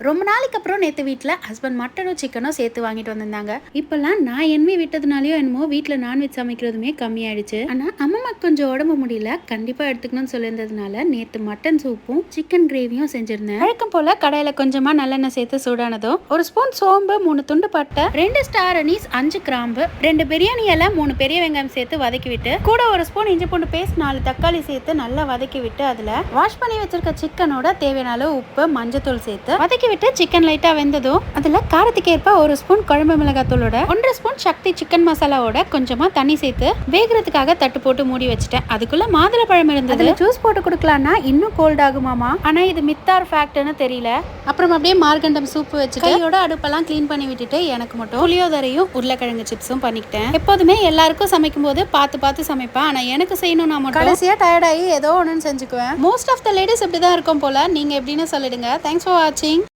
ரொம்ப நாளைக்கு அப்புறம் நேற்று வீட்டில் ஹஸ்பண்ட் மட்டனும் சிக்கனும் சேர்த்து வாங்கிட்டு வந்திருந்தாங்க. இப்பெல்லாம் நான் என்வி விட்டதுனாலயோ என்னமோ வீட்டில் நான்வெஜ் சமைக்கிறதுமே கம்மியாயிடுச்சு. ஆனால் அம்மா கொஞ்சம் உடம்பு முடியல, கண்டிப்பாக எடுத்துக்கணும்னு சொல்லியிருந்ததுனால நேற்று மட்டன் சூப்பும் சிக்கன் கிரேவியும் செஞ்சிருந்தேன். வழக்கம் போல கடையில் கொஞ்சமாக நல்லெண்ணெய் சேர்த்து சூடானதும் ஒரு ஸ்பூன் சோம்பு, 3 துண்டு பட்டை, 2 ஸ்டார் அனீஸ், 5 கிராம்பு, 2 பிரியாணி இலை, 3 பெரிய வெங்காயம் சேர்த்து வதக்கி விட்டு கூட ஒரு ஸ்பூன் இஞ்சி பூண்டு பேஸ்ட், 4 தக்காளி சேர்த்து நல்லா வதக்கி விட்டு அதில் வாஷ் பண்ணி வச்சிருக்க சிக்கனோட தேவையான அளவு உப்பு, மஞ்சத்தூள் சேர்த்து வதக்கி விட்டு சிக்கன் லைட்டா வெந்ததும் அதுல காரத்துக்கு ஏற்ப ஒரு ஸ்பூன் குழம்பு மிளகாத்தூளோட 1.5 ஸ்பூன் சக்தி சிக்கன் மசாலாவோட கொஞ்சமா தண்ணி சேர்த்து வேகிறதுக்காக தட்டு போட்டு மூடி வச்சுட்டேன். அதுக்குள்ள மாதுளை பழம் இருந்தது, ஜூஸ் போட்டு குடுக்கலாம்னா இன்னும் கோல்ட் ஆகுமாமா. ஆனா இது மித்தார் ஃபேக்ட்னு தெரியல. அப்புறம் அப்படியே மார்கண்டம் சூப்பு வச்சு கையோட அடுப்பெல்லாம் கிளீன் பண்ணி விட்டுட்டு எனக்கு மட்டும் புளியோதரையும் உருளைக்கிழங்கு சிப்ஸும் பண்ணிக்கிட்டேன். எப்போதுமே எல்லாருக்கும் சமைக்கும் போது பார்த்து சமைப்பேன். ஆனா எனக்கு செய்யணும், நான் கடைசியா டயர்ட் ஆகி ஏதோ ஒன்று செஞ்சுக்குவேன். மோஸ்ட் ஆஃப் த லேடிஸ் இப்படிதான் இருக்கும் போல. நீங்க எப்படின்னு சொல்லிடுங்க. தேங்க்ஸ் ஃபார் வாட்சிங்.